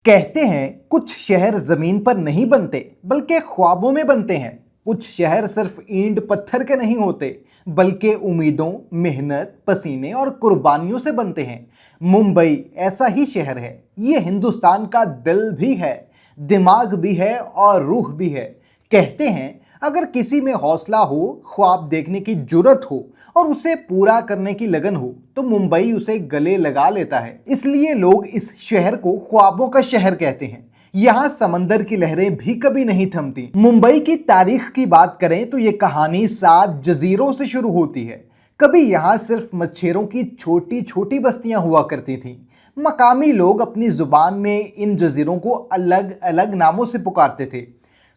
कहते हैं कुछ शहर जमीन पर नहीं बनते बल्कि ख्वाबों में बनते हैं। कुछ शहर सिर्फ ईंट पत्थर के नहीं होते बल्कि उम्मीदों, मेहनत, पसीने और कुर्बानियों से बनते हैं। मुंबई ऐसा ही शहर है। ये हिंदुस्तान का दिल भी है, दिमाग भी है और रूह भी है। कहते हैं अगर किसी में हौसला हो, ख्वाब देखने की जुर्रत हो और उसे पूरा करने की लगन हो तो मुंबई उसे गले लगा लेता है। इसलिए लोग इस शहर को ख्वाबों का शहर कहते हैं। यहाँ समंदर की लहरें भी कभी नहीं थमती। मुंबई की तारीख की बात करें तो ये कहानी 7 जजीरों से शुरू होती है। कभी यहाँ सिर्फ मच्छरों की छोटी छोटी बस्तियां हुआ करती थीं। मकामी लोग अपनी जुबान में इन जजीरों को अलग अलग नामों से पुकारते थे।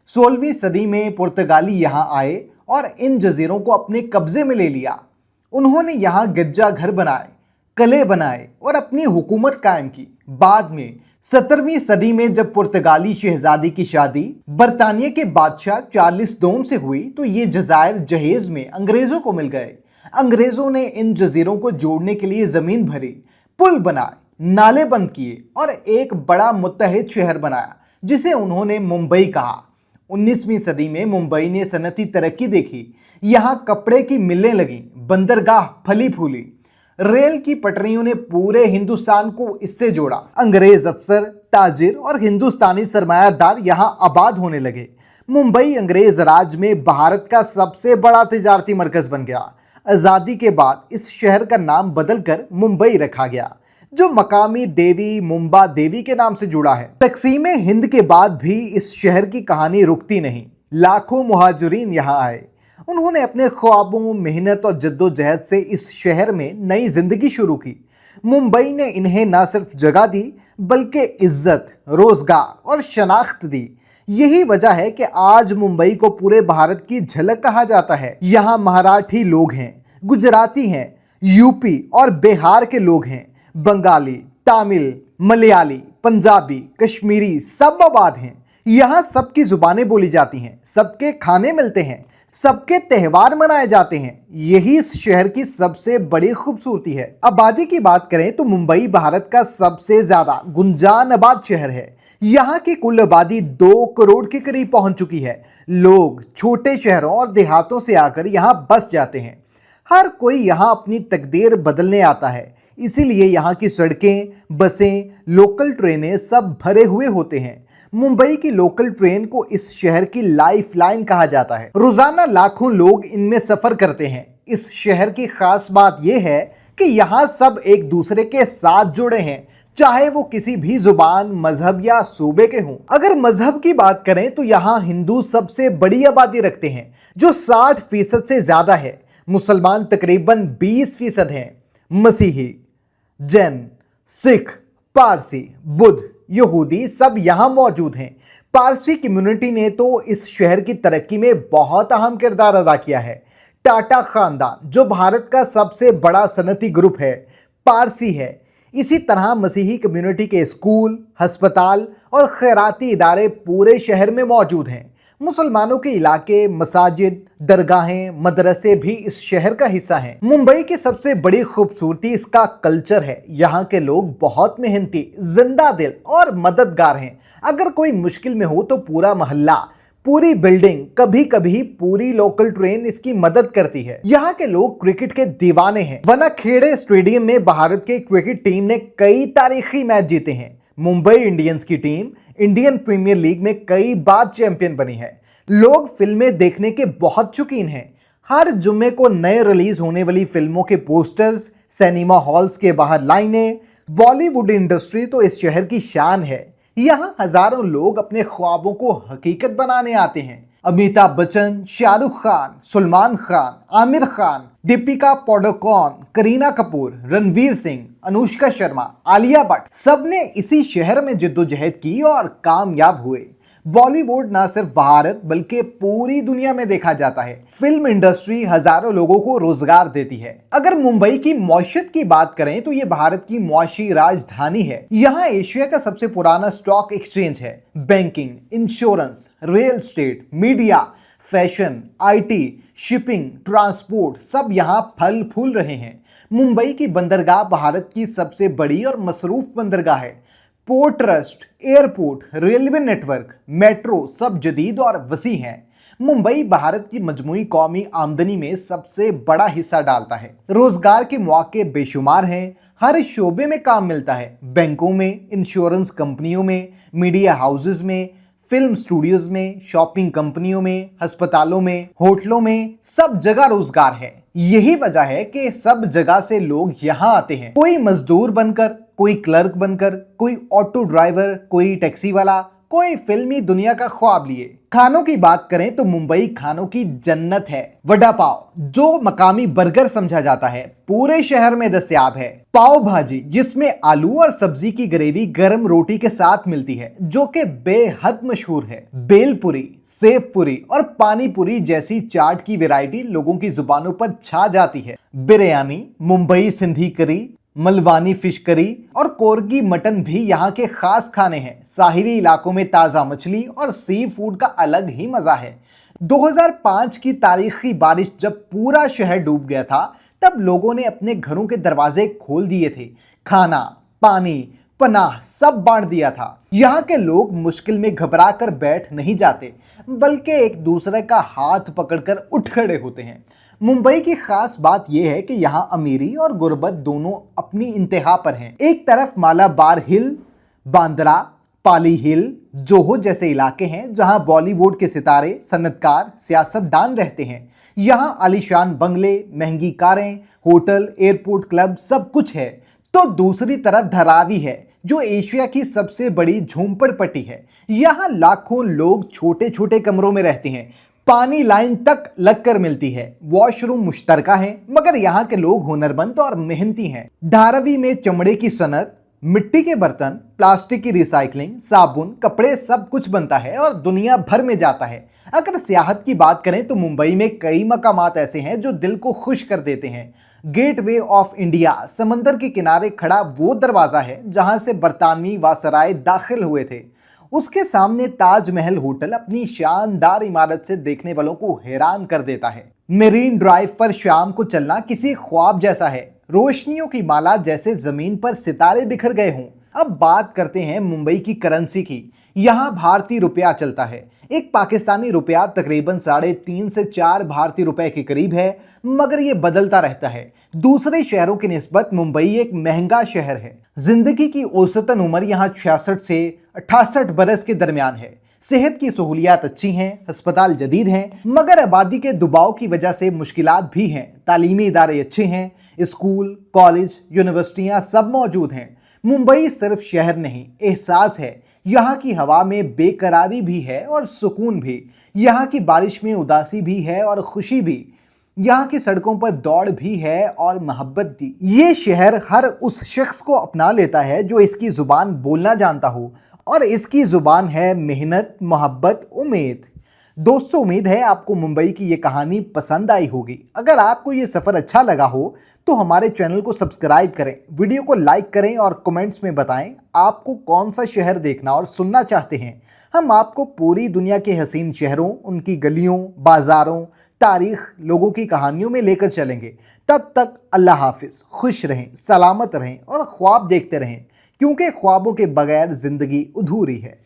16वीं सदी में पुर्तगाली यहाँ आए और इन जजीरों को अपने कब्जे में ले लिया। उन्होंने यहाँ गिरजा घर बनाए, किले बनाए और अपनी हुकूमत कायम की। बाद में 17वीं सदी में जब पुर्तगाली शहजादी की शादी बरतानिया के बादशाह चार्ल्स दोम से हुई तो ये जजायर जहेज में अंग्रेजों को मिल गए। अंग्रेजों ने इन जजीरों को जोड़ने के लिए जमीन भरी, पुल बनाए, नाले बंद किए और एक बड़ा मुत्तहिद शहर बनाया जिसे उन्होंने मुंबई कहा। 19वीं सदी में मुंबई ने सनती तरक्की देखी। यहाँ कपड़े की मिलें लगीं, बंदरगाह फली फूली, रेल की पटरियों ने पूरे हिंदुस्तान को इससे जोड़ा। अंग्रेज अफसर, ताजिर और हिंदुस्तानी सरमायादार यहाँ आबाद होने लगे। मुंबई अंग्रेज राज में भारत का सबसे बड़ा तिजारती मरकज बन गया। आज़ादी के बाद इस शहर का नाम बदलकर मुंबई रखा गया, जो मकामी देवी मुंबा देवी के नाम से जुड़ा है। तकसीम हिंद के बाद भी इस शहर की कहानी रुकती नहीं। लाखों मुहाजिरीन यहाँ आए। उन्होंने अपने ख्वाबों, मेहनत और जद्दोजहद से इस शहर में नई जिंदगी शुरू की। मुंबई ने इन्हें न सिर्फ जगह दी बल्कि इज्जत, रोजगार और शनाख्त दी। यही वजह है कि आज मुंबई को पूरे भारत की झलक कहा जाता है। यहाँ मराठी लोग हैं, गुजराती हैं, यूपी और बिहार के लोग हैं, बंगाली, तमिल, मलयाली, पंजाबी, कश्मीरी सब आबाद हैं। यहाँ सबकी जुबानें बोली जाती हैं, सबके खाने मिलते हैं, सबके त्यौहार मनाए जाते हैं। यही इस शहर की सबसे बड़ी खूबसूरती है। आबादी की बात करें तो मुंबई भारत का सबसे ज्यादा गुंजान आबाद शहर है। यहाँ की कुल आबादी 2 करोड़ के करीब पहुंच चुकी है। लोग छोटे शहरों और देहातों से आकर यहाँ बस जाते हैं। हर कोई यहाँ अपनी तकदीर बदलने आता है। इसीलिए यहाँ की सड़कें, बसें, लोकल ट्रेनें सब भरे हुए होते हैं। मुंबई की लोकल ट्रेन को इस शहर की लाइफलाइन कहा जाता है। रोजाना लाखों लोग इनमें सफर करते हैं। इस शहर की खास बात यह है कि यहाँ सब एक दूसरे के साथ जुड़े हैं, चाहे वो किसी भी जुबान, मजहब या सूबे के हों। अगर मजहब की बात करें तो यहाँ हिंदू सबसे बड़ी आबादी रखते हैं, जो 60% से ज्यादा है। मुसलमान तकरीबन 20% हैं। मसीही, जैन, सिख, पारसी, बुद्ध, यहूदी सब यहाँ मौजूद हैं। पारसी कम्युनिटी ने तो इस शहर की तरक्की में बहुत अहम किरदार अदा किया है। टाटा खानदान, जो भारत का सबसे बड़ा सनती ग्रुप है, पारसी है। इसी तरह मसीही कम्युनिटी के स्कूल, अस्पताल और खैराती इदारे पूरे शहर में मौजूद हैं। मुसलमानों के इलाके, मसाजिद, दरगाहें, मदरसे भी इस शहर का हिस्सा हैं। मुंबई की सबसे बड़ी खूबसूरती इसका कल्चर है। यहाँ के लोग बहुत मेहनती, जिंदा दिल और मददगार हैं। अगर कोई मुश्किल में हो तो पूरा मोहल्ला, पूरी बिल्डिंग, कभी कभी पूरी लोकल ट्रेन इसकी मदद करती है। यहाँ के लोग क्रिकेट के दीवाने हैं। वनाखेड़े स्टेडियम में भारत की क्रिकेट टीम ने कई तारीखी मैच जीते हैं। मुंबई इंडियंस की टीम इंडियन प्रीमियर लीग में कई बार चैंपियन बनी है। लोग फिल्में देखने के बहुत शौकीन हैं। हर जुम्मे को नए रिलीज होने वाली फिल्मों के पोस्टर्स, सिनेमा हॉल्स के बाहर लाइनें। बॉलीवुड इंडस्ट्री तो इस शहर की शान है। यहाँ हजारों लोग अपने ख्वाबों को हकीकत बनाने आते हैं। अमिताभ बच्चन, शाहरुख खान, सलमान खान, आमिर खान, दीपिका पादुकोण, करीना कपूर, रणवीर सिंह, अनुष्का शर्मा, आलिया भट्ट सबने इसी शहर में जद्दोजहद की और कामयाब हुए। बॉलीवुड न सिर्फ भारत बल्कि पूरी दुनिया में देखा जाता है। फिल्म इंडस्ट्री हजारों लोगों को रोजगार देती है। अगर मुंबई की मौशियत की बात करें तो ये भारत की मौशी राजधानी है। यहाँ एशिया का सबसे पुराना स्टॉक एक्सचेंज है। Banking, insurance, real estate, media, fashion, IT, shipping, transport सब यहाँ फल फूल रहे हैं। मुंबई की बंदरगाह भारत की सबसे बड़ी और मसरूफ बंदरगाह है। Port trust, airport, railway network, metro सब जदीद और वसी हैं। मुंबई भारत की मजमूई कौमी आमदनी में सबसे बड़ा हिस्सा डालता है। रोजगार के मौके बेशुमार हैं। हर शोबे में काम मिलता है। बैंकों में, इंश्योरेंस कंपनियों में, मीडिया हाउसेज में, फिल्म स्टूडियोज में, शॉपिंग कंपनियों में, अस्पतालों में, होटलों में, सब जगह रोजगार है। यही वजह है कि सब जगह से लोग यहाँ आते हैं। कोई मजदूर बनकर, कोई क्लर्क बनकर, कोई ऑटो ड्राइवर, कोई टैक्सी वाला, कोई फिल्मी दुनिया का ख्वाब लिए। खानों की बात करें तो मुंबई खानों की जन्नत है। वड़ा पाव, जो मकामी बर्गर समझा जाता है, पूरे शहर में दस्तयाब है। पाव भाजी, जिसमें आलू और सब्जी की ग्रेवी गर्म रोटी के साथ मिलती है, जो कि बेहद मशहूर है। बेलपुरी, सेव पूरी और पानी पूरी जैसी चाट की वैरायटी लोगों की जुबानों पर छा जाती है। बिरयानी, मुंबई सिंधी करी, मलवानी फिश करी और कोरगी मटन भी यहाँ के खास खाने हैं। साहिली इलाकों में ताज़ा मछली और सी फूड का अलग ही मज़ा है। 2005 की तारीखी बारिश जब पूरा शहर डूब गया था, तब लोगों ने अपने घरों के दरवाजे खोल दिए थे। खाना, पानी, पनाह सब बांट दिया था। यहाँ के लोग मुश्किल में घबरा कर बैठ नहीं जाते, बल्कि एक दूसरे का हाथ पकड़कर उठ खड़े होते हैं। मुंबई की खास बात यह है कि यहाँ अमीरी और गुर्बत दोनों अपनी इंतहा पर हैं। एक तरफ मालाबार हिल, बांद्रा, पाली हिल, जोहो जैसे इलाके हैं जहां बॉलीवुड के सितारे, सन्नतकार, सियासतदान रहते हैं। यहां आलीशान बंगले, महंगी कारें, होटल, एयरपोर्ट, क्लब सब कुछ है। तो दूसरी तरफ धारावी है, जो एशिया की सबसे बड़ी झोंपड़पट्टी है। यहाँ लाखों लोग छोटे छोटे कमरों में रहते हैं। पानी लाइन तक लगकर मिलती है। वॉशरूम मुश्तरका है, मगर यहाँ के लोग हुनरमंद और मेहनती हैं। धारावी में चमड़े की सनत, मिट्टी के बर्तन, प्लास्टिक की रिसाइकलिंग, साबुन, कपड़े सब कुछ बनता है और दुनिया भर में जाता है। अगर सियाहत की बात करें तो मुंबई में कई मकामात ऐसे हैं जो दिल को खुश कर देते हैं। गेटवे ऑफ इंडिया, समंदर के किनारे खड़ा वो दरवाज़ा है जहाँ से बरतानवी वासराय दाखिल हुए थे। उसके सामने ताजमहल होटल अपनी शानदार इमारत से देखने वालों को हैरान कर देता है। मेरीन ड्राइव पर शाम को चलना किसी ख्वाब जैसा है। रोशनियों की माला जैसे जमीन पर सितारे बिखर गए हों। अब बात करते हैं मुंबई की करेंसी की। यहाँ भारतीय रुपया चलता है। एक पाकिस्तानी रुपया तकरीबन 3.5 से 4 भारतीय रुपए के करीब है, मगर ये बदलता रहता है। दूसरे शहरों की निस्बत मुंबई एक महंगा शहर है। जिंदगी की औसतन उम्र यहाँ 66 से 68 बरस के दरमियान है। सेहत की सहूलियात अच्छी हैं, अस्पताल जदीद हैं, मगर आबादी के दबाव की वजह से मुश्किलात भी हैं। तालीमी इदारे अच्छे हैं, स्कूल, कॉलेज, यूनिवर्सिटियाँ सब मौजूद हैं। मुंबई सिर्फ शहर नहीं, एहसास है। यहाँ की हवा में बेकरारी भी है और सुकून भी। यहाँ की बारिश में उदासी भी है और खुशी भी। यहाँ की सड़कों पर दौड़ भी है और मोहब्बत भी। ये शहर हर उस शख्स को अपना लेता है जो इसकी ज़ुबान बोलना जानता हो, और इसकी ज़ुबान है मेहनत, मोहब्बत, उम्मीद। दोस्तों, उम्मीद है आपको मुंबई की ये कहानी पसंद आई होगी। अगर आपको ये सफ़र अच्छा लगा हो तो हमारे चैनल को सब्सक्राइब करें, वीडियो को लाइक करें और कमेंट्स में बताएं आपको कौन सा शहर देखना और सुनना चाहते हैं। हम आपको पूरी दुनिया के हसीन शहरों, उनकी गलियों, बाज़ारों, तारीख, लोगों की कहानियों में लेकर चलेंगे। तब तक अल्लाह हाफिज़, खुश रहें, सलामत रहें और ख्वाब देखते रहें, क्योंकि ख्वाबों के बगैर ज़िंदगी अधूरी है।